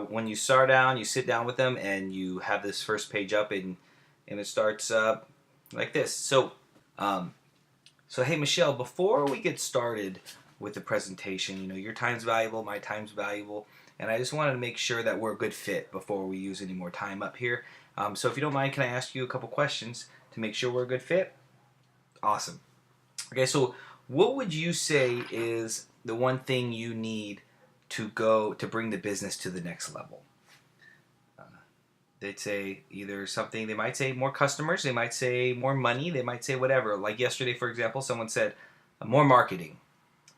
when you start down, you sit down with them, and you have this first page up, and it starts like this. Um, so hey, Michelle, before we get started with the presentation, your time's valuable, my time's valuable, and I just wanted to make sure that we're a good fit before we use any more time up here. So if you don't mind, can I ask you a couple questions to make sure we're a good fit? Awesome. Okay, so what would you say is the one thing you need to bring the business to the next level? Uh, they'd say either something. They might say more customers. They might say more money. They might say whatever. Like yesterday, for example, someone said more marketing,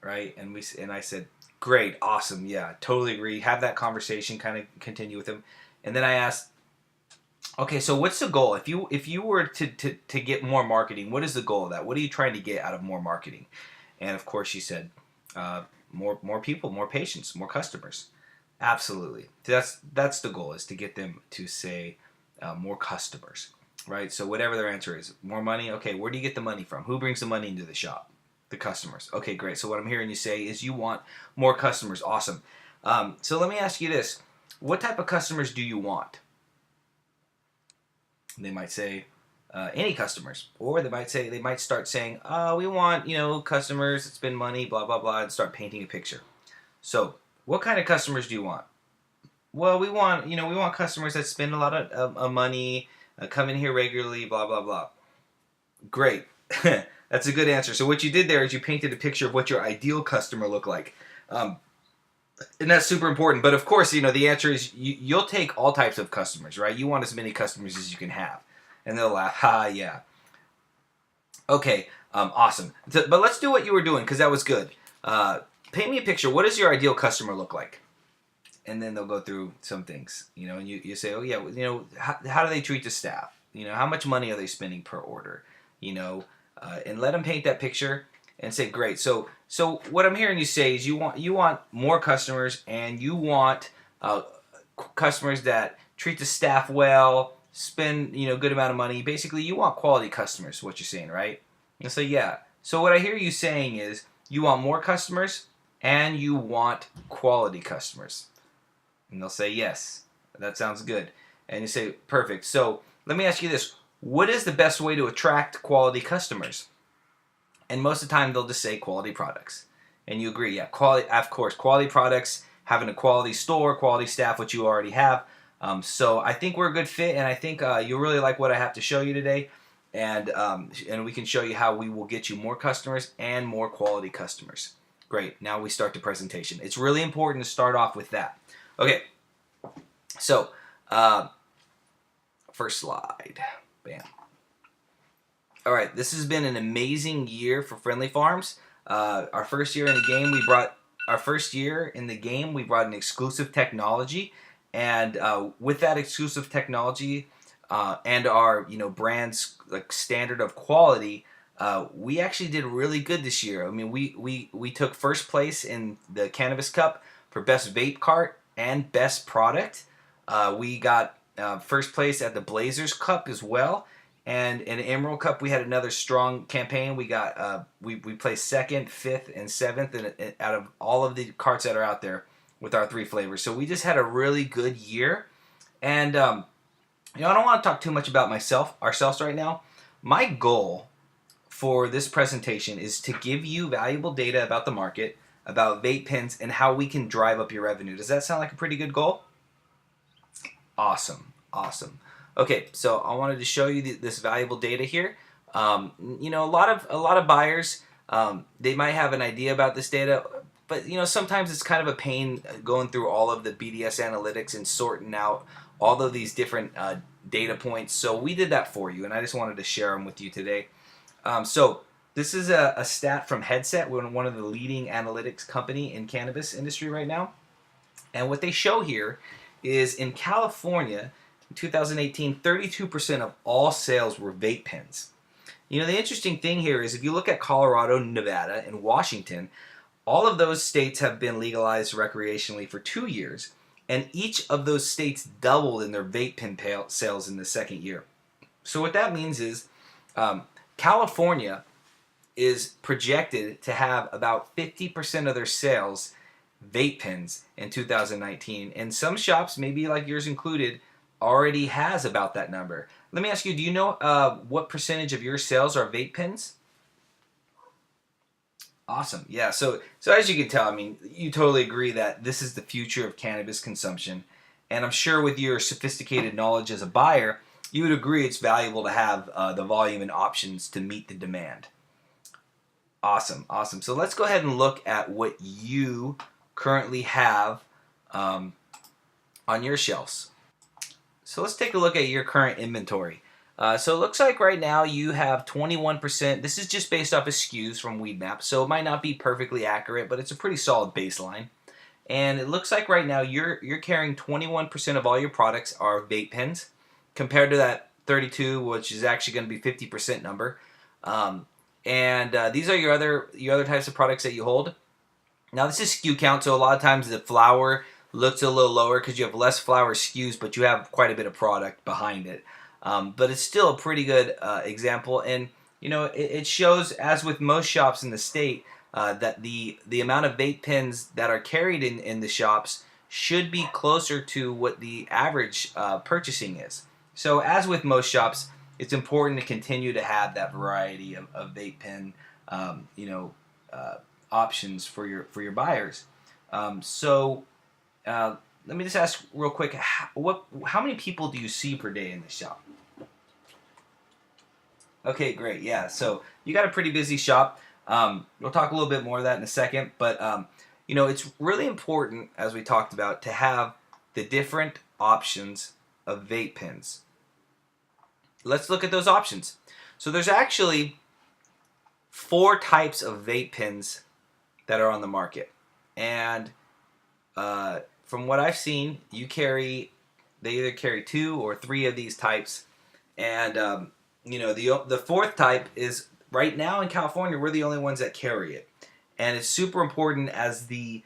right? And I said, great, awesome, yeah, totally agree. Have that conversation, kind of continue with them, and then I asked, okay, so what's the goal? If you were to get more marketing, what is the goal of that? What are you trying to get out of more marketing? And of course, she said, more people, more patients, more customers. Absolutely, that's the goal, is to get them to say more customers, right? So whatever their answer is, more money. Okay, where do you get the money from? Who brings the money into the shop? The customers. Okay, great. So what I'm hearing you say is you want more customers. Awesome. So let me ask you this: what type of customers do you want? They might say any customers, or they might start saying, we want customers that spend money, blah blah blah, and start painting a picture. So what kind of customers do you want? Well, we want customers that spend a lot of money, come in here regularly, blah blah blah. Great. That's a good answer. So what you did there is you painted a picture of what your ideal customer looked like. Um, and that's super important. But of course, the answer is you'll take all types of customers, right? You want as many customers as you can have. And they'll laugh, ha, yeah. Okay, awesome. But let's do what you were doing, because that was good. Paint me a picture. What does your ideal customer look like? And then they'll go through some things, and you say, oh yeah, how do they treat the staff? How much money are they spending per order? And let them paint that picture and say, great. So what I'm hearing you say is you want more customers, and you want customers that treat the staff well, spend good amount of money. Basically, you want quality customers. What you're saying, right? And so yeah. So what I hear you saying is you want more customers and you want quality customers. And they'll say, yes, that sounds good. And you say, perfect. So let me ask you this. What is the best way to attract quality customers? And most of the time, they'll just say quality products. And you agree, yeah, quality, of course, quality products, having a quality store, quality staff, which you already have. So I think we're a good fit, and I think you'll really like what I have to show you today. And we can show you how we will get you more customers and more quality customers. Great. Now we start the presentation. It's really important to start off with that. Okay. So, first slide. Bam. All right. This has been an amazing year for Friendly Farms. Our first year in the game, we brought an exclusive technology, and with that exclusive technology and our brand's like standard of quality, we actually did really good this year. I mean, we took first place in the Cannabis Cup for best vape cart and best product. We got first place at the Blazers Cup as well. And in Emerald Cup, we had another strong campaign. We got we placed second, fifth, and seventh out of all of the carts that are out there with our 3 flavors. So we just had a really good year. And I don't want to talk too much about ourselves right now. My goal for this presentation is to give you valuable data about the market, about vape pens, and how we can drive up your revenue. Does that sound like a pretty good goal? Awesome, awesome. Okay, so I wanted to show you this valuable data here. A lot of buyers, they might have an idea about this data, but sometimes it's kind of a pain going through all of the BDS analytics and sorting out all of these different data points. So we did that for you, and I just wanted to share them with you today. So this is a stat from Headset. We're one of the leading analytics company in cannabis industry right now. And what they show here is in California, in 2018, 32% of all sales were vape pens. The interesting thing here is if you look at Colorado, Nevada, and Washington, all of those states have been legalized recreationally for 2 years, and each of those states doubled in their vape pen sales in the second year. So what that means is California is projected to have about 50% of their sales vape pens in 2019. And some shops, maybe like yours included, already has about that number. Let me ask you, do you know what percentage of your sales are vape pens? Awesome. Yeah. So as you can tell, I mean, you totally agree that this is the future of cannabis consumption, and I'm sure with your sophisticated knowledge as a buyer, you would agree it's valuable to have the volume and options to meet the demand. Awesome. Awesome. So let's go ahead and look at what you currently have um, on your shelves. So let's take a look at your current inventory. So it looks like right now you have 21%. This is just based off of SKUs from Weedmap, so it might not be perfectly accurate, but it's a pretty solid baseline. And it looks like right now you're carrying 21% of all your products are vape pens, compared to that 32, which is actually going to be 50% number. Um, and these are your other types of products that you hold. Now this is SKU count, so a lot of times the flower looks a little lower because you have less flower SKUs, but you have quite a bit of product behind it. But it's still a pretty good example, and it shows, as with most shops in the state, that the amount of vape pens that are carried in the shops should be closer to what the average purchasing is. So as with most shops, it's important to continue to have that variety of vape pen, um, you know, uh, options for your buyers. So let me just ask real quick, how many people do you see per day in the shop? Okay, great. Yeah, so you got a pretty busy shop. We'll talk a little bit more of that in a second, but it's really important, as we talked about, to have the different options of vape pens. Let's look at those options. So there's actually 4 types of vape pens that are on the market, and from what I've seen, they either carry 2 or 3 of these types, and the 4th type is, right now in California, we're the only ones that carry it, and it's super important as the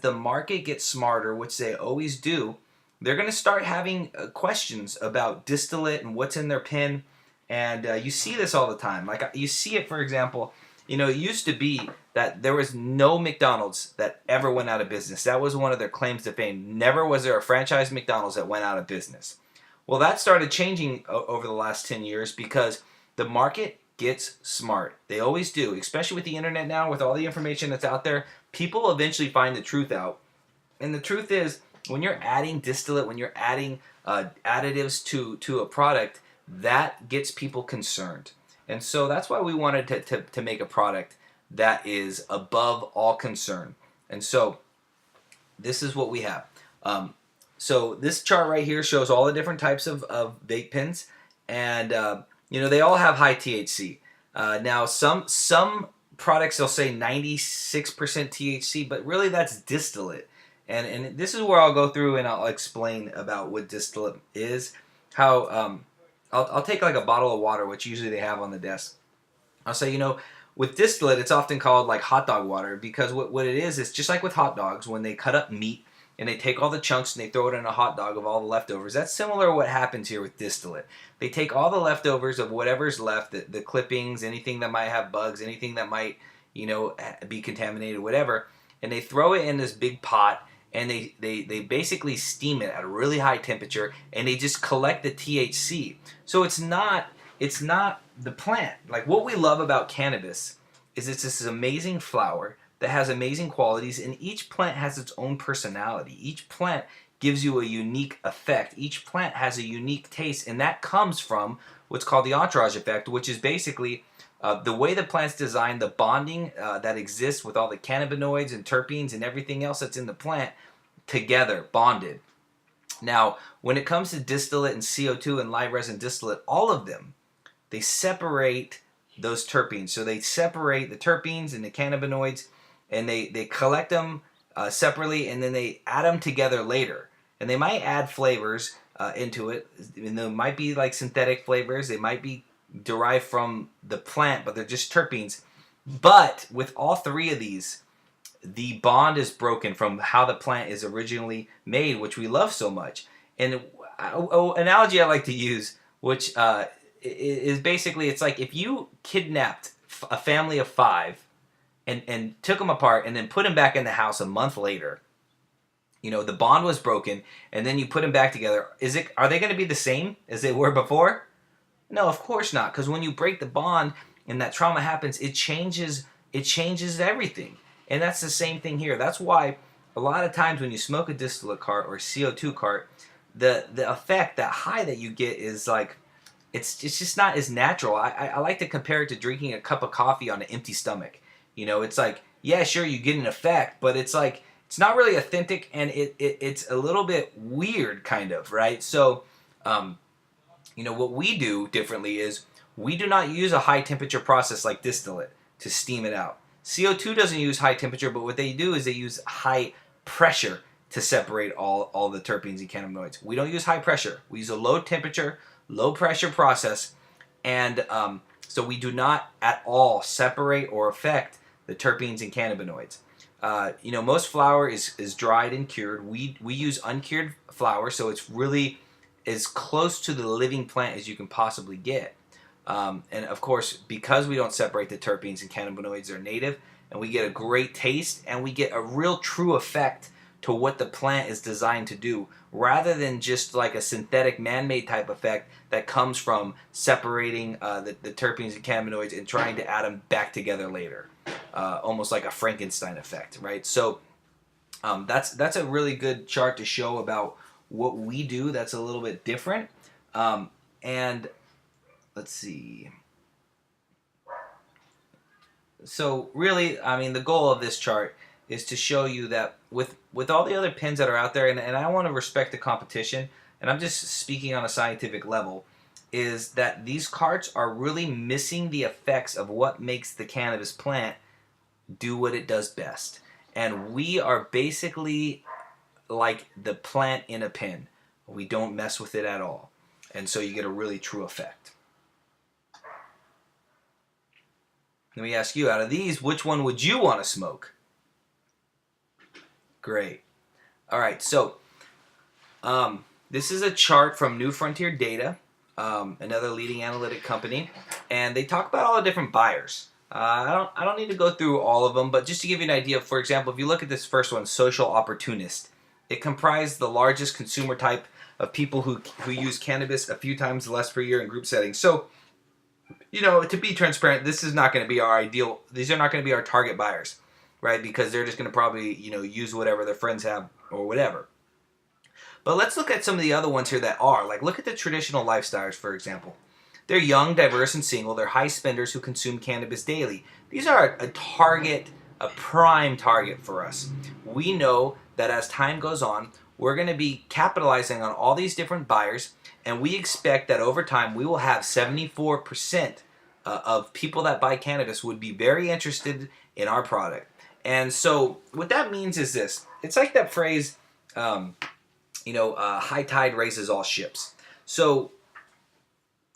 market gets smarter, which they always do. They're going to start having questions about distillate and what's in their pen, and you see this all the time. Like you see it, for example. It used to be that there was no McDonald's that ever went out of business. That was one of their claims to fame. Never was there a franchise McDonald's that went out of business. Well, that started changing over the last 10 years because the market gets smart. They always do, especially with the internet now, with all the information that's out there. People eventually find the truth out. And the truth is, when you're adding distillate, when you're adding additives to a product, that gets people concerned. And so that's why we wanted to make a product that is above all concern. And so this is what we have. So this chart right here shows all the different types of vape pens, and they all have high THC. Now some products, they'll say 96% THC, but really that's distillate. And this is where I'll go through and I'll explain about what distillate is. How I'll take like a bottle of water, which usually they have on the desk. I'll say, with distillate, it's often called like hot dog water, because what it is just like with hot dogs, when they cut up meat and they take all the chunks and they throw it in a hot dog of all the leftovers. That's similar to what happens here with distillate. They take all the leftovers of whatever's left, the clippings, anything that might have bugs, anything that might, be contaminated, whatever, and they throw it in this big pot, and they basically steam it at a really high temperature, and they just collect the THC. So it's not the plant. Like, what we love about cannabis is it's this amazing flower that has amazing qualities, and each plant has its own personality. Each plant gives you a unique effect. Each plant has a unique taste, and that comes from what's called the entourage effect, which is basically the way the plant's designed, the bonding that exists with all the cannabinoids and terpenes and everything else that's in the plant together, bonded. Now, when it comes to distillate and CO2 and live resin distillate, all of them, they separate those terpenes. So they separate the terpenes and the cannabinoids, and they collect them separately, and then they add them together later. And they might add flavors into it. And there might be like synthetic flavors. They might be derived from the plant, but they're just terpenes. But with all 3 of these, the bond is broken from how the plant is originally made, which we love so much. And analogy I like to use, which is basically, it's like if you kidnapped a family of 5 and took them apart and then put them back in the house a month later, the bond was broken, and then you put them back together. Are they going to be the same as they were before? No, of course not. Because when you break the bond and that trauma happens, it changes everything. And that's the same thing here. That's why a lot of times when you smoke a distillate cart or CO2 cart, the effect, that high that you get is like, it's just not as natural. I like to compare it to drinking a cup of coffee on an empty stomach. It's like, yeah, sure, you get an effect, but it's like, it's not really authentic, and it's a little bit weird, kind of, right? So, what we do differently is we do not use a high temperature process like distillate to steam it out. CO2 doesn't use high temperature, but what they do is they use high pressure to separate all the terpenes and cannabinoids. We don't use high pressure. We use a low temperature, low pressure process, and so we do not at all separate or affect the terpenes and cannabinoids. Most flour is dried and cured. We use uncured flour, so it's really as close to the living plant as you can possibly get. And of course, because we don't separate the terpenes and cannabinoids, they're native, and we get a great taste, and we get a real true effect to what the plant is designed to do, rather than just like a synthetic man-made type effect that comes from separating the terpenes and cannabinoids and trying to add them back together later. Almost like a Frankenstein effect, right? So that's a really good chart to show about what we do that's a little bit different. And let's see. So really, the goal of this chart is to show you that with all the other pens that are out there, and I want to respect the competition, and I'm just speaking on a scientific level, is that these carts are really missing the effects of what makes the cannabis plant do what it does best. And we are basically like the plant in a pen. We don't mess with it at all. And so you get a really true effect. Let me ask you, out of these, which one would you want to smoke? Great. All right, so this is a chart from New Frontier Data, another leading analytic company, and they talk about all the different buyers. I don't need to go through all of them, but just to give you an idea, for example, if you look at this first one, social opportunist, it comprised the largest consumer type of people who use cannabis a few times less per year in group settings. So, to be transparent, this is not going to be our ideal. These are not going to be our target buyers, right? Because they're just going to probably, use whatever their friends have or whatever. But let's look at some of the other ones here that are. Like, look at the traditional lifestyles, for example. They're young, diverse, and single. They're high spenders who consume cannabis daily. These are a prime target for us. We know that as time goes on, we're going to be capitalizing on all these different buyers, and we expect that over time we will have 74% of people that buy cannabis would be very interested in our product. And so what that means is this. It's like that phrase, high tide raises all ships. So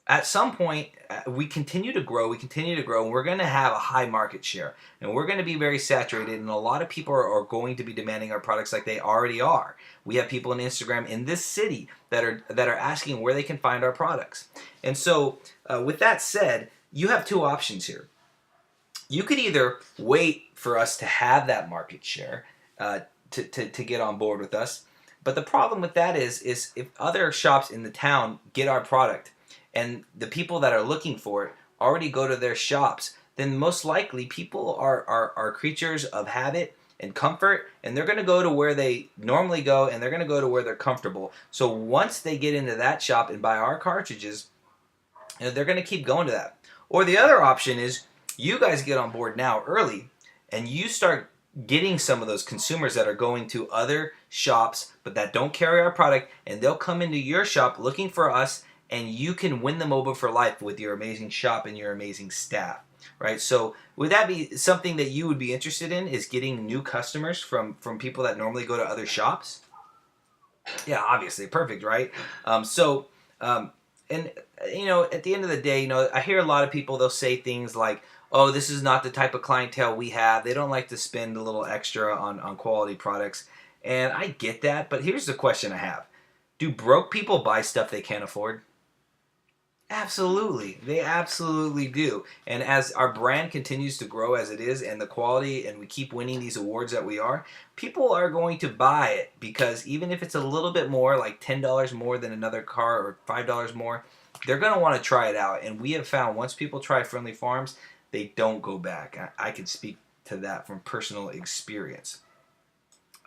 at some point, we continue to grow, and we're going to have a high market share, and we're going to be very saturated, and a lot of people are going to be demanding our products like they already are. We have people on Instagram in this city that are asking where they can find our products. And so, with that said, you have two options here. You could either wait for us to have that market share to get on board with us, but the problem with that is if other shops in the town get our product, and the people that are looking for it already go to their shops, then most likely people are creatures of habit and comfort, and they're going to go to where they normally go, and they're going to go to where they're comfortable. So once they get into that shop and buy our cartridges, they're going to keep going to that. Or the other option is you guys get on board now early, and you start getting some of those consumers that are going to other shops but that don't carry our product, and they'll come into your shop looking for us, and you can win them over for life with your amazing shop and your amazing staff, right? So would that be something that you would be interested in, is getting new customers from people that normally go to other shops? Yeah, obviously, perfect, right? And at the end of the day, I hear a lot of people, they'll say things like, oh, this is not the type of clientele we have. They don't like to spend a little extra on quality products. And I get that, but here's the question I have. Do broke people buy stuff they can't afford? Absolutely. They absolutely do. And as our brand continues to grow as it is and the quality and we keep winning these awards that we are, people are going to buy it because even if it's a little bit more, like $10 more than another car or $5 more, they're going to want to try it out. And we have found once people try Friendly Farms, they don't go back. I can speak to that from personal experience.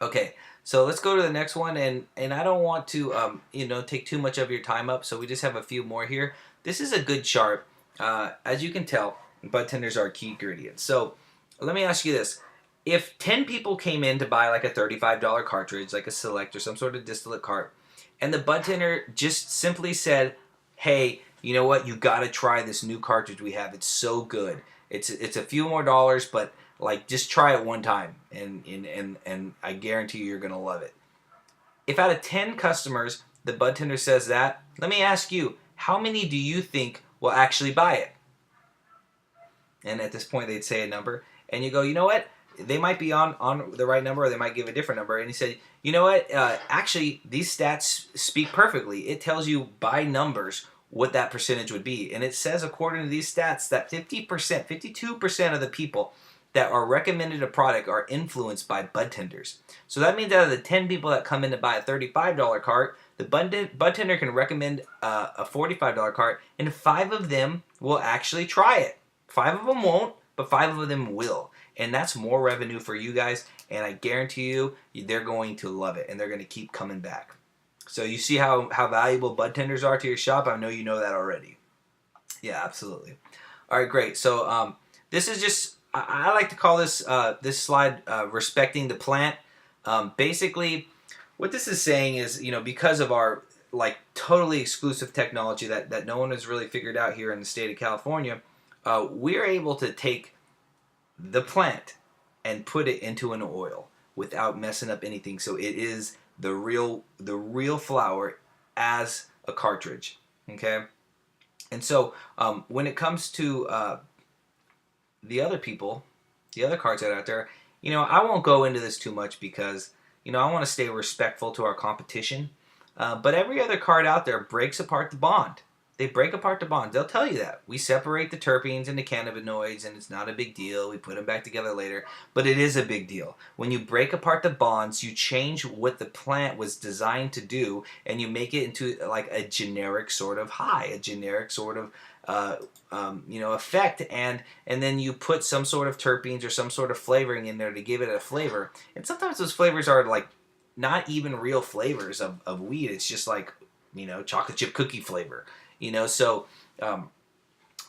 Okay, so let's go to the next one, and I don't want to take too much of your time up, so we just have a few more here. This is a good chart. As you can tell, bud tenders are a key ingredient. So let me ask you this: if 10 people came in to buy like a $35 cartridge, like a Select or some sort of distillate cart, and the bud tender just simply said, "Hey, you know what? You got to try this new cartridge we have. It's so good. It's a few more dollars, but like just try it one time, and I guarantee you you're gonna love it." If out of 10 customers the bud tender says that, let me ask you, how many do you think will actually buy it? And at this point they'd say a number, and you go, you know what? They might be on the right number, or they might give a different number. And he said, you know what? Actually, these stats speak perfectly. It tells you by numbers what that percentage would be. And it says, according to these stats, that 50%, 52% of the people that are recommended a product are influenced by bud tenders. So that means out of the 10 people that come in to buy a $35 cart, the bud tender can recommend a $45 cart, and 5 of them will actually try it. 5 of them won't, but 5 of them will. And that's more revenue for you guys, and I guarantee you, they're going to love it, and they're going to keep coming back. So you see how valuable bud tenders are to your shop? I know you know that already. Yeah, absolutely. All right, great. So this is just, I like to call this this slide respecting the plant. Basically, what this is saying is, because of our like totally exclusive technology that no one has really figured out here in the state of California, we're able to take the plant and put it into an oil without messing up anything. So it is the real flower as a cartridge. Okay, and so when it comes to the other people, the other cards that are out there, I won't go into this too much because I want to stay respectful to our competition. But every other card out there breaks apart the bond. They break apart the bond. They'll tell you that. We separate the terpenes and the cannabinoids, and it's not a big deal. We put them back together later. But it is a big deal. When you break apart the bonds, you change what the plant was designed to do, and you make it into like a generic sort of high, a generic sort of effect, and then you put some sort of terpenes or some sort of flavoring in there to give it a flavor. And sometimes those flavors are like not even real flavors of weed. It's just like chocolate chip cookie flavor. So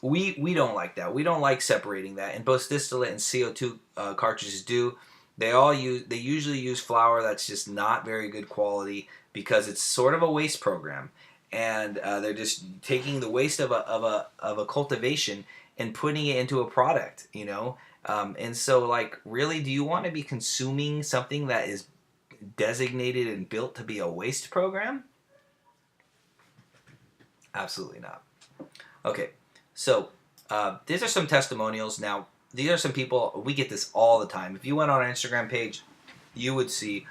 we don't like that. We don't like separating that. And both distillate and CO2 cartridges do. They usually use flour that's just not very good quality because it's sort of a waste program, and they're just taking the waste of a cultivation and putting it into a product. And so like, really, do you want to be consuming something that is designated and built to be a waste program? Absolutely not. Okay, so these are some testimonials. Now, these are some people, we get this all the time. If you went on our Instagram page, you would see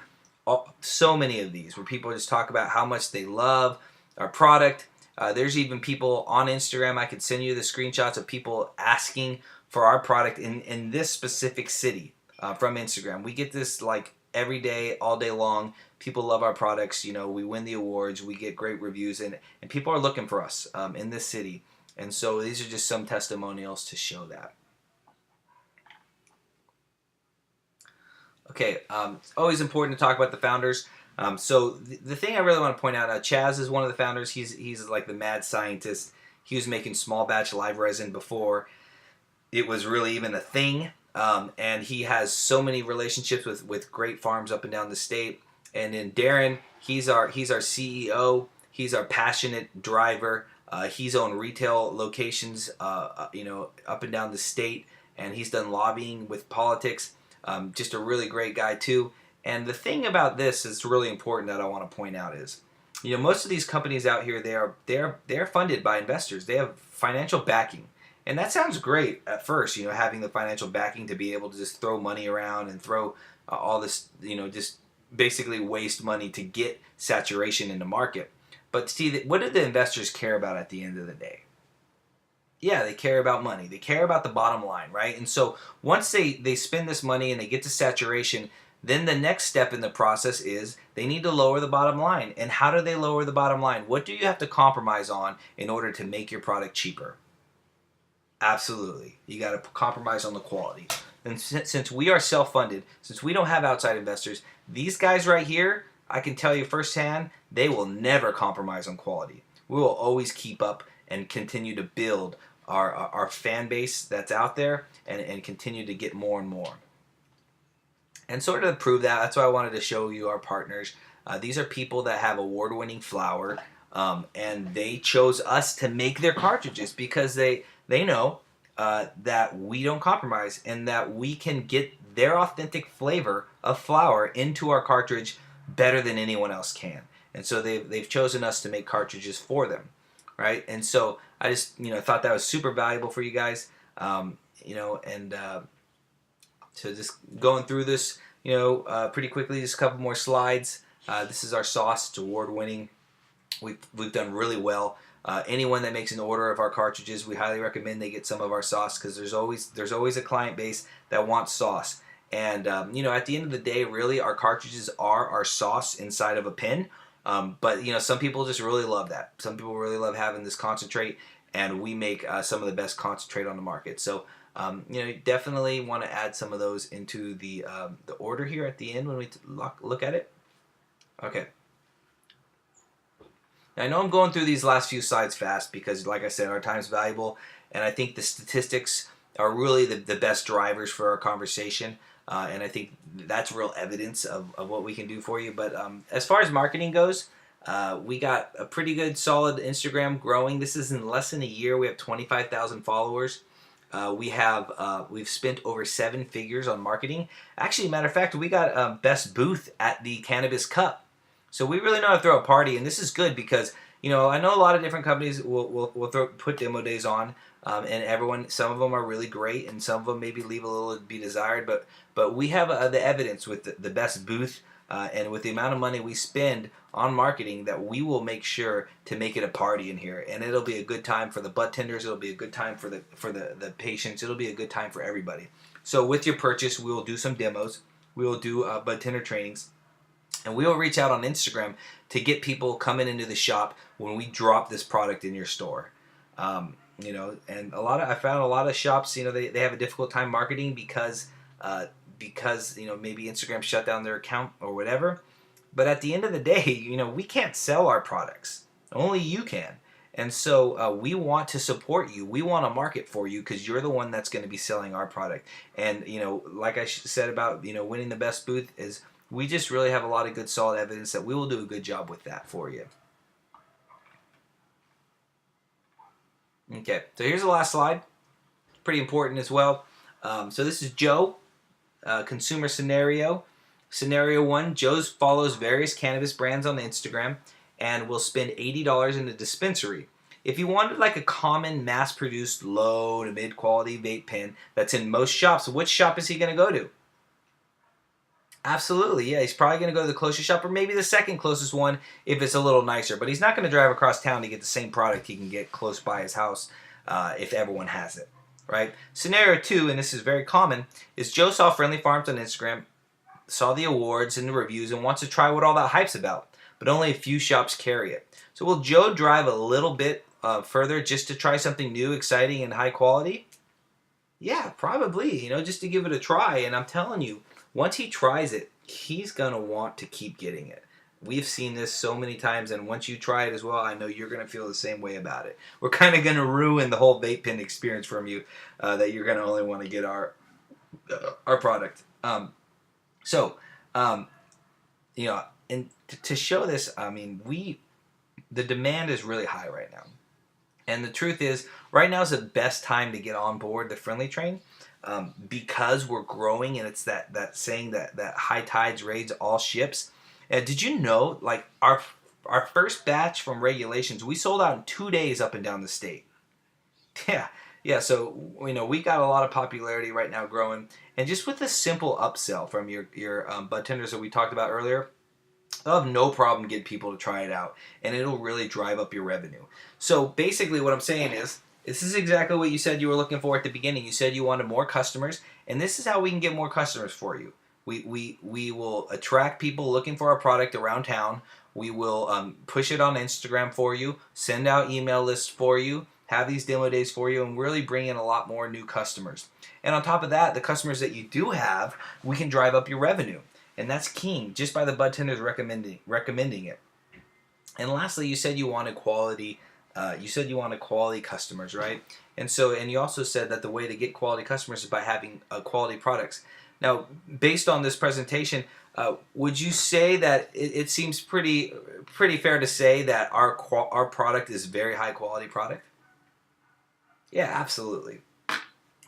so many of these where people just talk about how much they love our product. There's even people on Instagram, I could send you the screenshots of people asking for our product in this specific city from Instagram. We get this like every day, all day long. People love our products. We win the awards. We get great reviews, and people are looking for us in this city. And so these are just some testimonials to show that. Okay, it's always important to talk about the founders. So the thing I really want to point out, Chaz is one of the founders. He's like the mad scientist. He was making small batch live resin before it was really even a thing. And he has so many relationships with great farms up and down the state. And then Darren, he's our CEO. He's our passionate driver. He's owned retail locations, up and down the state, and he's done lobbying with politics. Just a really great guy too. And the thing about this is really important that I want to point out is, most of these companies out here, they're funded by investors. They have financial backing. And that sounds great at first, having the financial backing to be able to just throw money around and throw all this, just basically waste money to get saturation in the market. But see, what do the investors care about at the end of the day? Yeah, they care about money. They care about the bottom line, right? And so once they spend this money and they get to saturation, then the next step in the process is they need to lower the bottom line. And how do they lower the bottom line? What do you have to compromise on in order to make your product cheaper? Absolutely. You got to compromise on the quality. And since we are self-funded, since we don't have outside investors, these guys right here, I can tell you firsthand, they will never compromise on quality. We will always keep up and continue to build our fan base that's out there, and continue to get more and more. And sort of to prove that, that's why I wanted to show you our partners. These are people that have award-winning flower, and they chose us to make their cartridges because they know that we don't compromise and that we can get their authentic flavor of flower into our cartridge better than anyone else can. And so they've chosen us to make cartridges for them, right? And so I just thought that was super valuable for you guys, and so just going through this, pretty quickly, just a couple more slides. This is our sauce. It's award-winning. We've done really well. Anyone that makes an order of our cartridges, we highly recommend they get some of our sauce because there's always a client base that wants sauce. And at the end of the day, really, our cartridges are our sauce inside of a pen. But some people just really love that. Some people really love having this concentrate, and we make some of the best concentrate on the market. So you definitely want to add some of those into the order here at the end when we look at it. Okay. Now, I know I'm going through these last few slides fast because, like I said, our time's valuable, and I think the statistics are really the best drivers for our conversation, and I think that's real evidence of what we can do for you. But as far as marketing goes, we got a pretty good, solid Instagram growing. This is in less than a year. We have 25,000 followers. We've spent over 7 figures on marketing. Actually, matter of fact, we got best booth at the Cannabis Cup. So we really know how to throw a party, and this is good because I know a lot of different companies will put demo days on, and some of them are really great, and some of them maybe leave a little to be desired. But we have the evidence with the best booth, and with the amount of money we spend on marketing, that we will make sure to make it a party in here, and it'll be a good time for the bud tenders. It'll be a good time for the patients. It'll be a good time for everybody. So with your purchase, we will do some demos. We will do bud tender trainings. And we will reach out on Instagram to get people coming into the shop when we drop this product in your store. And I found a lot of shops, they have a difficult time marketing because maybe Instagram shut down their account or whatever. But at the end of the day, we can't sell our products. Only you can. And so we want to support you. We want to market for you because you're the one that's going to be selling our product. And, like I said about, winning the best booth is, we just really have a lot of good, solid evidence that we will do a good job with that for you. Okay, so here's the last slide. Pretty important as well. So this is Joe, consumer scenario. Scenario 1, Joe follows various cannabis brands on Instagram and will spend $80 in a dispensary. If you wanted like a common mass-produced low to mid-quality vape pen that's in most shops, which shop is he going to go to? Absolutely, yeah. He's probably going to go to the closest shop, or maybe the second closest one if it's a little nicer. But he's not going to drive across town to get the same product he can get close by his house if everyone has it, right? Scenario 2, and this is very common, is Joe saw Friendly Farms on Instagram, saw the awards and the reviews, and wants to try what all that hype's about, but only a few shops carry it. So will Joe drive a little bit further just to try something new, exciting, and high quality? Yeah, probably, just to give it a try. And I'm telling you, once he tries it, he's going to want to keep getting it. We've seen this so many times, and once you try it as well, I know you're going to feel the same way about it. We're kind of going to ruin the whole vape pen experience from you, that you're going to only want to get our product. And to show this, the demand is really high right now. And the truth is, right now is the best time to get on board the Friendly train. Because we're growing, and it's that saying that high tides raise all ships. And did you know, like our first batch from Regulations, we sold out in 2 days up and down the state. Yeah. So we got a lot of popularity right now, growing, and just with a simple upsell from your bud tenders that we talked about earlier, they'll have no problem getting people to try it out, and it'll really drive up your revenue. So basically, what I'm saying is, This is exactly what you said you were looking for at the beginning. You said you wanted more customers, and this is how we can get more customers for you. We will attract people looking for our product around town. We will push it on Instagram for you, send out email lists for you, have these demo days for you, and really bring in a lot more new customers. And on top of that, the customers that you do have, we can drive up your revenue. And that's key just by the bud tenders recommending it. And lastly, you said you wanted quality. You said you wanted quality customers, right? And you also said that the way to get quality customers is by having quality products. Now, based on this presentation, would you say that it seems pretty fair to say that our product is very high quality product? Yeah, absolutely.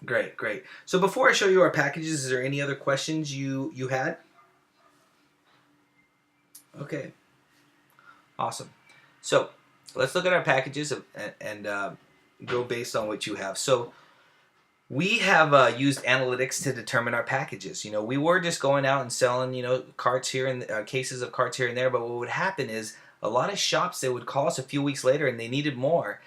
Great, great. So before I show you our packages, is there any other questions you had? Okay, awesome. So let's look at our packages and go based on what you have. So we have used analytics to determine our packages. We were just going out and selling, carts here and cases of carts here and there. But what would happen is a lot of shops, they would call us a few weeks later and they needed more.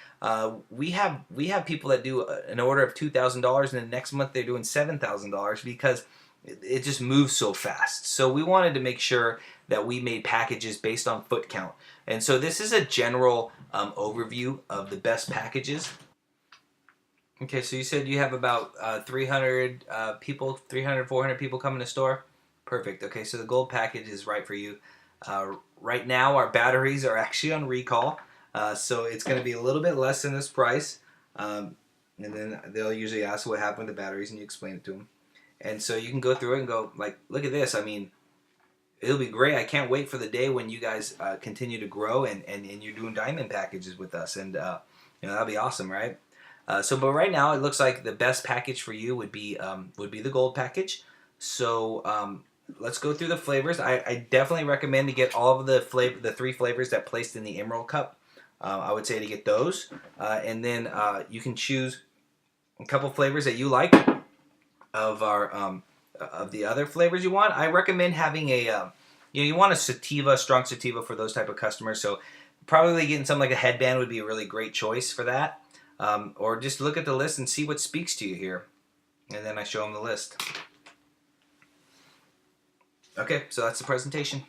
We have people that do an order of $2,000 and the next month they're doing $7,000 because it just moves so fast. So we wanted to make sure that we made packages based on foot count. And so this is a general overview of the best packages. Okay, so you said you have about 300 people, 300, 400 people coming to store? Perfect. Okay, so the gold package is right for you. Right now, our batteries are actually on recall, so it's going to be a little bit less than this price. And then they'll usually ask what happened with the batteries, and you explain it to them. And so you can go through it and go, like, look at this. I mean, it'll be great. I can't wait for the day when you guys continue to grow and you're doing diamond packages with us. And, that'll be awesome, right? But right now it looks like the best package for you would be the gold package. So let's go through the flavors. I definitely recommend to get all of the 3 flavors that placed in the Emerald Cup. I would say to get those, and then you can choose a couple flavors that you like of of the other flavors you want. I recommend having you want a sativa, strong sativa for those type of customers. So probably getting something like a headband would be a really great choice for that. Or just look at the list and see what speaks to you here. And then I show them the list. Okay, so that's the presentation.